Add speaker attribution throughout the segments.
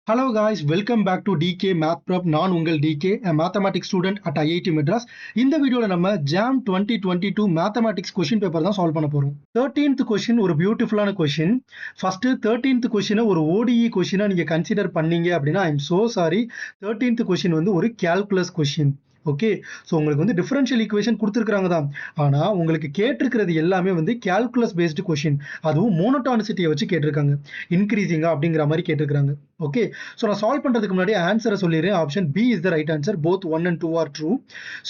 Speaker 1: Hello guys, welcome back to DK Math Prep. நான் உங்கள் DK, a mathematics student at IIT Madras. இந்த வீடியோல நம்ம JAM 2022 mathematics question paper தான் solve பண்ண போறோம். 13th question ஒரு பியூட்டிஃபுல்லான question. First 13th question ஒரு ODE question நீங்க கன்சிடர் பண்ணீங்க அப்படின்னா I am so sorry. 13th question வந்து ஒரு calculus question. ஓகே, ஸோ உங்களுக்கு வந்து டிஃபரன்ஷியல் ஈக்குவேஷன் கொடுத்துருக்காங்க தான், ஆனால் உங்களுக்கு கேட்டிருக்கிறது எல்லாமே வந்து கேல்குலஸ் பேஸ்டு கொஷின், அதுவும் மோனோட்டானிசிட்டியை வச்சு கேட்டிருக்காங்க, இன்க்ரீசிங்கா அப்படிங்கிற மாதிரி கேட்டிருக்காங்க. ஓகே, ஸோ நான் சால்வ் பண்ணுறதுக்கு முன்னாடி ஆன்சரை சொல்லிடுறேன். Option B is the right answer, both 1 and 2 are true.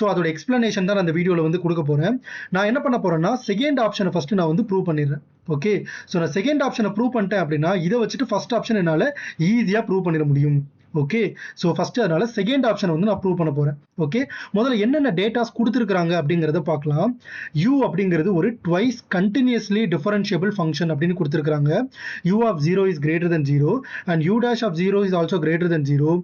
Speaker 1: So அதோட எக்ஸ்பிளனேஷன் தான் அந்த வீடியோவில் வந்து கொடுக்க போகிறேன். நான் என்ன பண்ண போகிறேன்னா செகண்ட் ஆப்ஷனை ஃபஸ்ட்டு நான் வந்து ப்ரூவ் பண்ணிடுறேன். ஓகே, ஸோ நான் செகண்ட் ஆப்ஷனை ப்ரூவ் பண்ணிட்டேன் அப்படின்னா இதை வச்சுட்டு ஃபர்ஸ்ட் ஆப்ஷன் என்னால் ஈஸியாக ப்ரூவ் பண்ணிட முடியும். ஓகே, ஸோ ஃபர்ஸ்ட் அதனால செகண்ட் ஆப்ஷன் வந்து நான் ப்ரூவ் பண்ண போறேன். ஓகே, முதல்ல என்னென்ன டேட்டாஸ் கொடுத்துருக்காங்க அப்படிங்கிறத பார்க்கலாம். u அப்படிங்கிறது ஒரு ட்வைஸ் கண்டினியூஸ்லி டிஃபரன்ஷியபிள் ஃபங்க்ஷன் அப்படின்னு கொடுத்துருக்காங்க. u of 0 is greater than 0 and u dash of 0 is also greater than 0.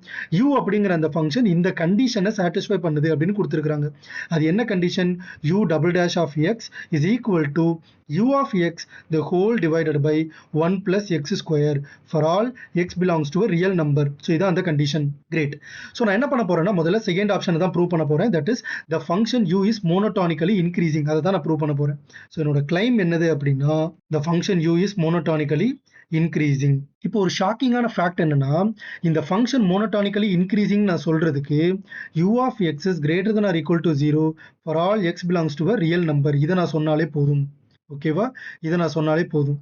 Speaker 1: u அப்படிங்கிற அந்த ஃபங்க்ஷன் இந்த கண்டிஷனை சாட்டிஸ்ஃபை பண்ணுது அப்படின்னு கொடுத்துருக்காங்க. அது என்ன condition? u double dash of x is equal to u of x the whole divided by 1 plus x square for all x belongs to a real number. So இதான் அந்த கண்டிஷன். கிரேட். ஸோ நான் என்ன பண்ண போறேன்னா முதல்ல second ஆப்ஷனை தான் prove பண்ண போறேன். That is the function u is monotonically increasing. அதை தான் நான் ப்ரூவ் பண்ண போறேன். ஸோ என்னோட கிளைம் என்னது அப்படின்னா the function u is monotonically increasing. இப்போ ஒரு ஷாக்கிங்கான ஃபேக்ட் என்னன்னா, இந்த ஃபங்க்ஷன் மோனோட்டானிக்கலி இன்க்ரீசிங் நான் சொல்றதுக்கு u of x is greater than or equal to 0 for all x belongs to a real number. இதை நான் சொன்னாலே போதும். ஓகேவா, இதை நான் சொன்னாலே போதும்.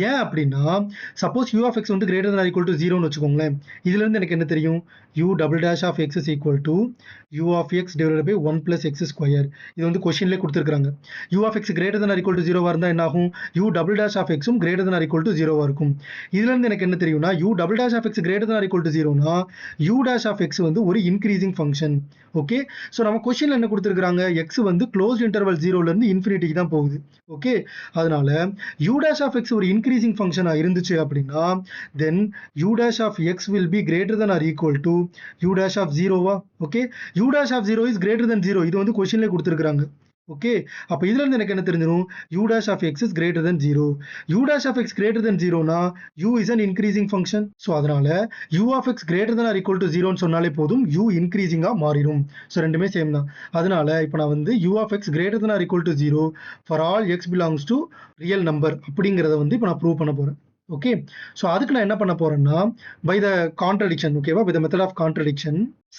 Speaker 1: ஏன் அப்படின்னா சப்போஸ் u of x வந்து greater than or equal to 0ன்னு வச்சுக்கோங்களேன், இதுல இருந்து எனக்கு என்ன தெரியும்? u double dash of x is equal to u of x divided by 1 plus x square. இது வந்து கொஸ்டின்லேயே கொடுத்துருக்காங்க. u of x greater than or equal to 0 இருந்தால் என்ன ஆகும்? u double dash of x greater than or equal to 0 இருக்கும். இதுல இருந்து எனக்கு என்ன தெரியும்னா u double dash of x greater than or equal to 0னா u dash of x வந்து ஒரு இன்க்ரீசிங் ஃபங்க்ஷன். ஓகே, ஸோ நம்ம கொஸ்டின்ல என்ன கொடுத்துருக்காங்க? x வந்து க்ளோஸ்ட் இன்டர்வல் 0ல இருந்து இன்ஃபினிட்டிக்கு தான் போகுது. ஓகே, அதனால u dash of x ஒரு இன்க்ரீசிங் ஃபங்க்ஷனா இருந்துச்சு அப்படின்னா then u dash of x will be greater than or equal to u dash of 0வா? Okay, u dash of 0 is greater than 0. இது வந்து கொஸ்டின்ல கொடுத்துருக்காங்க. ஓகே, அப்ப இதுல இருந்து எனக்கு என்ன தெரிஞ்சிடும்? u dash of x is greater than 0. u dash of x greater than 0னா u is an increasing function. So அதனால u of x greater than or equal to 0ன்னு சொன்னாலே போதும், u இன்க்ரீசிங்கா மாறிடும். ஸோ ரெண்டுமே சேம் தான். அதனால இப்போ நான் வந்து u of x greater than or equal to 0 for all x belongs to real number அப்படிங்கிறத வந்து இப்போ நான் ப்ரூவ் பண்ண போறேன். ஓகே, ஸோ அதுக்கு நான் என்ன பண்ண போறேன்னா பை த கான்ட்ரடிக்ஷன், ஓகேவா, by the method of contradiction,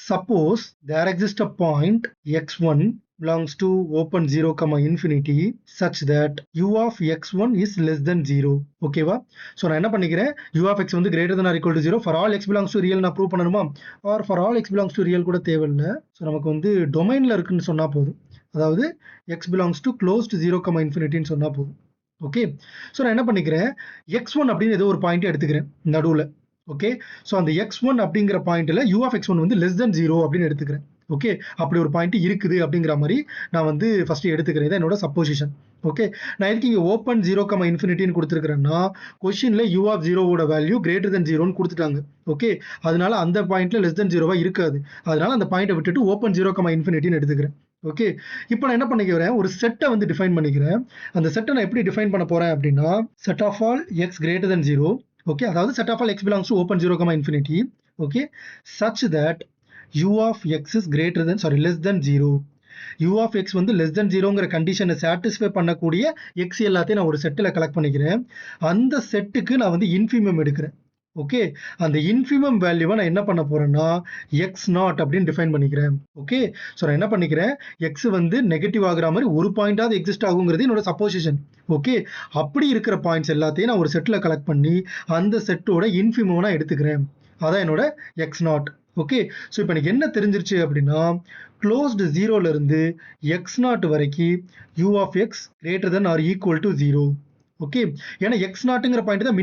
Speaker 1: suppose there exist a point x1 belongs to open 0 comma infinity such that u of x1 is less than 0. ஓகேவா, ஸோ நான் என்ன பண்ணிக்கிறேன்? u of x வந்து greater than or equal to 0 for all x belongs to real நான் prove பண்ணணுமா? Or for all x belongs to real கூட தேவையில்லை. So நமக்கு வந்து டொமைன்ல இருக்குன்னு சொன்னா போதும், அதாவது x belongs to close to 0 comma infinity சொன்னா போதும். ஓகே, ஸோ நான் என்ன பண்ணிக்கிறேன்? x1 அப்படின்னு ஏதோ ஒரு பாயிண்ட் எடுத்துக்கிறேன் நடுவில். ஓகே, ஸோ அந்த x1 அப்படிங்கிற பாயிண்ட்ல u of x1 வந்து less than 0 அப்படின்னு எடுத்துக்கிறேன். ஓகே, அப்படி ஒரு பாயிண்ட் இருக்குது அப்படிங்கிற மாதிரி நான் வந்து ஃபர்ஸ்ட் எடுத்துக்கிறேன். இதான் என்னோட சப்போசிஷன். ஓகே, நான் எதுக்கு இங்கே ஓப்பன் 0 comma இன்ஃபினிட்டின்னு கொடுத்துருக்கிறேன்னா கொஸ்டின்ல u of 0வோட வேல்யூ கிரேட்டர் தென் 0ன்னு கொடுத்துட்டாங்க. ஓகே, அதனால அந்த பாயிண்ட்ல லெஸ் தென் 0வா இருக்காது. அதனால அந்த பாயிண்ட்டை விட்டுட்டு ஓப்பன் 0 comma இன்ஃபினிட்டின்னு எடுத்துக்கிறேன். ஓகே, இப்போ நான் என்ன பண்ணிக்கிறேன்? ஒரு செட்டை வந்து டிஃபைன் பண்ணிக்கிறேன். அந்த செட்டை நான் எப்படி டிஃபைன் பண்ண போறேன் அப்படின்னா set of all x greater than 0. Okay, அதாவது set of all x belongs to open 0 comma infinity. Okay, such that u of x is greater than less than 0. u of x வந்து less than 0ங்கிற கண்டிஷனை satisfy பண்ணக்கூடிய x எல்லாத்தையும் நான் ஒரு settle collect பண்ணிக்கிறேன். அந்த செட்டுக்கு நான் வந்து இன்ஃபிமம் எடுக்கிறேன். ஓகே, அந்த இன்ஃபிமம் வேல்யூவை நான் என்ன பண்ண போறேன்னா x0 அப்படின்னு டிஃபைன் பண்ணிக்கிறேன். ஓகே, ஸோ நான் என்ன பண்ணிக்கிறேன்? x வந்து நெகட்டிவ் ஆகுற மாதிரி ஒரு பாயிண்டாவது எக்ஸிஸ்ட் ஆகுங்கிறது என்னோட சப்போசிஷன். ஓகே, அப்படி இருக்கிற பாயிண்ட்ஸ் எல்லாத்தையும் நான் ஒரு செட்டில் கலெக்ட் பண்ணி அந்த செட்டோட இன்ஃபிமம் நான் எடுத்துக்கிறேன். அதான் என்னோட x0. ஓகே, ஸோ இப்போ எனக்கு என்ன தெரிஞ்சிருச்சு அப்படின்னா க்ளோஸ்டு 0ல இருந்து x0 வரைக்கும் u of x greater than or equal to 0. Okay, ஏன்னா x0ங்கிற பாயிண்ட் தான்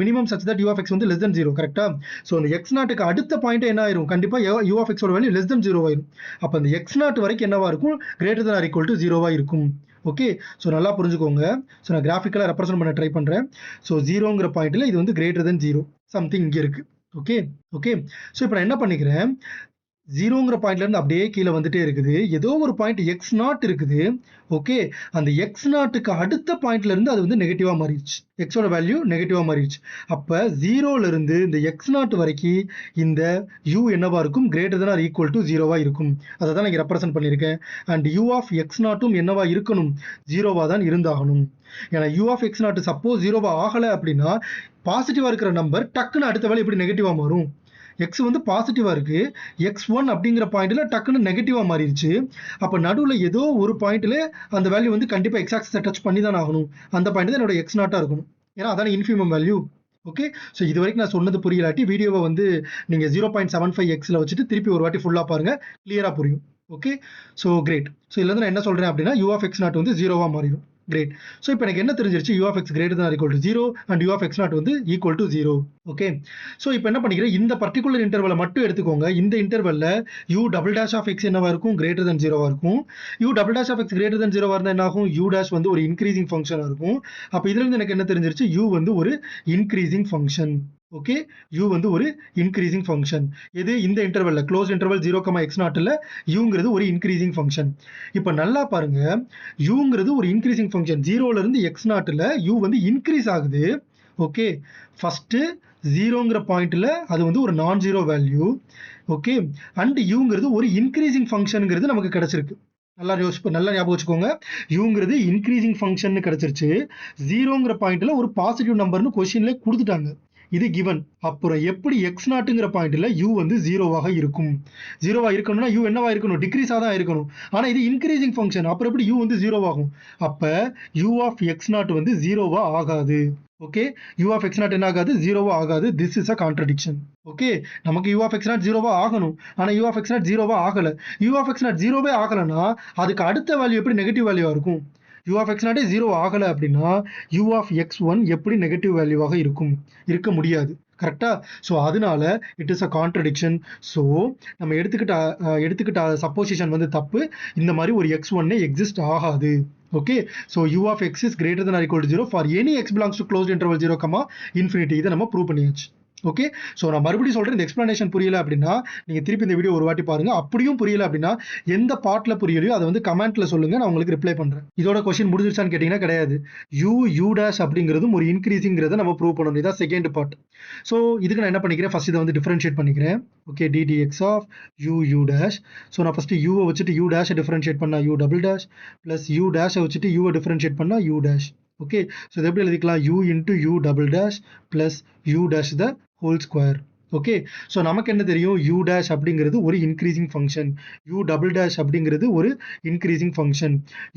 Speaker 1: minimum such that u of x வந்து less than 0. கரெக்டா? ஸோ அந்த x0க்கு அடுத்த பாயிண்ட் என்ன ஆயிரும்? கண்டிப்பா u of x ஓட வேல்யூ less than 0 ஆயிரும். அப்போ அந்த x0 வரைக்கும் என்னவா இருக்கும்? greater than or equal to 0வா இருக்கும். ஓகே, ஸோ நல்லா புரிஞ்சுக்கோங்க. ஸோ நான் கிராஃபிக்கலாக ரெப்ரசென்ட் பண்ண ட்ரை பண்ணுறேன். ஸோ 0ங்கிற பாயிண்ட்ல இது வந்து greater than 0 சம்திங் இங்கே இருக்கு. ஓகே, ஸோ இப்போ நான் என்ன பண்ணிக்கிறேன்? 0ங்கிற பாயிண்ட்லேருந்து அப்படியே கீழே வந்துட்டே இருக்குது. ஏதோ ஒரு பாயிண்ட் x0 இருக்குது. ஓகே. அந்த x0க்கு அடுத்த பாயிண்ட்லேருந்து அது வந்து நெகட்டிவாக மாறிடுச்சு. எக்ஸோட வேல்யூ நெகட்டிவாக மாறிடுச்சு. அப்போ 0லேருந்து இந்த x0 வரைக்கும் இந்த u என்னவா இருக்கும்? Greater than or equal to 0வா இருக்கும். அதை தான் நான் இங்கே ரெப்ரசன்ட் பண்ணியிருக்கேன். அண்ட் u ஆஃப் x0ம் என்னவா இருக்கணும்? 0வா தான் இருந்தாகணும். ஏன்னா u ஆஃப் x0 சப்போஸ் 0வா ஆகலை அப்படின்னா பாசிட்டிவாக இருக்கிற நம்பர் டக்குன்னு அடுத்த வேல்யூ எப்படி நெகட்டிவாக மாறும்? x வந்து பாசிட்டிவா இருக்கு. x1 அப்படிங்கிற பாயிண்ட்ல டக்குன்னு நெகட்டிவா மாறிடுச்சு. அப்ப நடுவுல ஏதோ ஒரு பாயிண்ட்ல அந்த வேல்யூ வந்து கண்டிப்பா x ஆக்சிஸை டச் பண்ணி தான் ஆகணும். அந்த பாயிண்ட் தான் என்னோட x0 இருக்கணும். ஏன்னா அதான இன்ஃபிமம் வேல்யூ. ஓகே. ஸோ இது வரைக்கும் நான் சொன்னது புரியலாட்டி வீடியோவை வந்து நீங்க 0.75xல வச்சுட்டு திருப்பி ஒரு வாட்டி ஃபுல்லா பாருங்க. கிளியரா புரியும். ஓகே. So great. ஸோ இதுல இருந்து நான் என்ன சொல்றேன் அப்படின்னா u ஆஃப் x0 வந்து 0வா மாறிடும். கிரேட். ஸோ இப்போ எனக்கு என்ன தெரிஞ்சிருச்சு? u of x greater than or equal to 0 and u of x0 வந்து equal to 0. ஓகே. ஸோ இப்போ என்ன பண்ணிக்கிறேன்? இந்த பர்டிகுலர் இன்டர்வலை மட்டும் எடுத்துக்கோங்க. இந்த இன்டர்வல்ல u double dash of x என்னவா இருக்கும்? கிரேட்டர் than 0வா இருக்கும். u double dash of x greater than 0வா இருந்தால் என்ன ஆகும்? u டேஷ் வந்து ஒரு இன்க்ரீசிங் ஃபங்க்ஷனாக இருக்கும். அப்போ இதுல இருந்து எனக்கு என்ன தெரிஞ்சிருச்சு? u வந்து ஒரு இன்க்ரீசிங் ஃபங்க்ஷன். ஓகே. u வந்து ஒரு இன்க்ரீசிங் ஃபங்க்ஷன். எது? இந்த இன்டர்வல்ல க்ளோஸ் இன்டர்வல் 0,x0ல uங்கிறது ஒரு இன்க்ரீசிங் ஃபங்க்ஷன். இப்போ நல்லா பாருங்க, uங்கிறது ஒரு இன்க்ரீசிங் ஃபங்க்ஷன். 0ல இருந்து x0ல u வந்து இன்க்ரீஸ் ஆகுது. ஓகே. ஃபர்ஸ்ட் 0ங்கிற பாயிண்ட்ல அது வந்து ஒரு non zero value. Okay. And uங்கிறது ஒரு இன்க்ரீசிங் ஃபங்க்ஷனுங்கிறது நமக்கு கிடைச்சிருக்கு. நல்லா ஞாபகம் வச்சுக்கோங்க. uங்கிறது இன்க்ரீசிங் ஃபங்க்ஷன் கிடைச்சிருச்சு. 0ங்கிற பாயிண்ட்ல ஒரு பாசிட்டிவ் நம்பர்னு கொஸ்டின்ல கொடுத்துட்டாங்க. இது கிவன். அப்புறம் எப்படி x0ங்கிற பாயிண்ட்ல u வந்து 0வாக இருக்கும்? 0வா இருக்கணும்னா u என்னவா இருக்கணும்? டிக்ரீஸா தான் இருக்கணும். ஆனா இது இன்க்ரீசிங் ஃபங்க்ஷன். அப்புறம் எப்படி u வந்து 0வாகும்? அப்ப u ஆஃப் x0 வந்து 0வா ஆகாது. ஓகே. u ஆஃப் x0 என்ன ஆகாது? 0வா ஆகாது. This is a contradiction. Okay. நமக்கு u ஆஃப் x0 0வா ஆகணும். ஆனா u ஆஃப் x0 0வா ஆகல. u ஆஃப் x0 0வே ஆகலன்னா அதுக்கு அடுத்த வேல்யூ எப்படி நெகட்டிவ் வேல்யூவா இருக்கும்? u ஆஃப் x0 0 ஆகல அப்படின்னா u ஆஃப் x1 எப்படி நெகட்டிவ் வேல்யூவாக இருக்கும்? இருக்க முடியாது. கரெக்டா? ஸோ அதனால it is a contradiction. So நம்ம எடுத்துக்கிட்ட சப்போசிஷன் வந்து தப்பு. இந்த மாதிரி ஒரு x1 எக்ஸிஸ்ட் ஆகாது. Okay. So u of x is greater than or equal to 0 for any x belongs to closed interval 0, infinity. இதை நம்ம ப்ரூவ் பண்ணியாச்சு. ஓகே. ஸோ நான் மறுபடியும் சொல்கிறேன், இந்த எக்ஸ்பிளனேஷன் புரியல அப்படின்னா நீங்கள் திருப்பி இந்த வீடியோ ஒரு வாட்டி பாருங்கள். அப்படியும் புரியல அப்படின்னா எந்த பார்ட்டில் புரியலையோ அதை வந்து கமெண்ட்டில் சொல்லுங்கள், நான் உங்களுக்கு ரிப்ளை பண்ணுறேன். இதோட கொஸ்டின் முடிஞ்சிருச்சான்னு கேட்டிங்கன்னா கிடையாது. u டேஷ் அப்படிங்கிறதும் ஒரு இன்க்ரீஸிங்கிறத நம்ம ப்ரூவ் பண்ணணும். இதான் செகண்ட் பார்ட். ஸோ இதுக்கு நான் என்ன பண்ணிக்கிறேன்? ஃபஸ்ட் இதை வந்து டிஃபரன்ஷியேட் பண்ணிக்கிறேன். Okay. ddx of u dash. So நான் ஃபஸ்ட்டு யூவை வச்சுட்டு u டேஷை டிஃபரன்ஷியேட் பண்ணால் u double dash plus u டேஷை வச்சுட்டு யூவை டிஃபரன்ஷியேட் பண்ணால் u டேஷ். ஓகே. ஸோ இது எப்படி எழுதிக்கலாம்? u into u double dash plus u dash the whole square. Okay. So நமக்கு என்ன தெரியும்? u டேஷ் அப்படிங்கிறது ஒரு increasing function. u double dash அப்படிங்கிறது ஒரு இன்க்ரீசிங் ஃபங்க்ஷன்.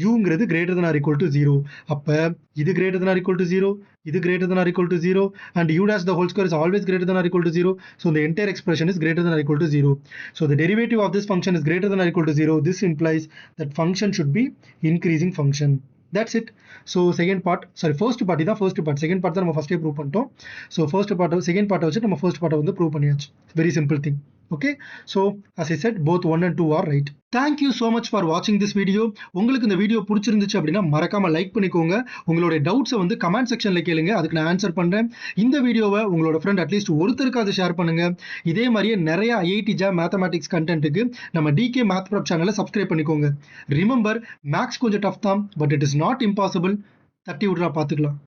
Speaker 1: uங்கிறது greater than or equal to 0. அப்போ இது greater than or equal to 0, இது greater than or equal to 0, and u dash the whole square is always greater than or equal to 0. So the entire expression is greater than or equal to 0. So the derivative of this function is greater than or equal to 0. This implies that function should be increasing function. That's it. So second part, sorry, first part இதான் first part. Second part தான் நம்ம ஃபர்ஸ்டே prove பண்ணிட்டோம். So second பார்ட்டை வச்சு நம்ம first பார்ட்டை வந்து ப்ரூவ் பண்ணியாச்சு. Very simple thing. Okay. So as I said, both 1 and 2 are right. Thank you so much for watching this video. உங்களுக்கு இந்த வீடியோ பிடிச்சிருந்துச்சு அப்படின்னா மறக்காம லைக் பண்ணிக்கோங்க. உங்களுடைய டவுட்ஸை வந்து கமெண்ட் செக்ஷன்ல கேளுங்க, அதுக்கு நான் ஆன்சர் பண்றேன். இந்த வீடியோவை உங்களோட ஃப்ரெண்ட் அட்லீஸ்ட் ஒருத்தருக்காவது ஷேர் பண்ணுங்க. இதே மாதிரியே நிறைய IIT JAM மேத்தமேட்டிக்ஸ் கண்டென்ட்டுக்கு நம்ம DK Math Prep சேனலை சப்ஸ்கிரைப் பண்ணிக்கோங்க. ரிமெம்பர், மேக்ஸ் கொஞ்சம் டஃப் தான், but it is not impossible. தட்டி விட்றா பார்த்துக்கலாம்.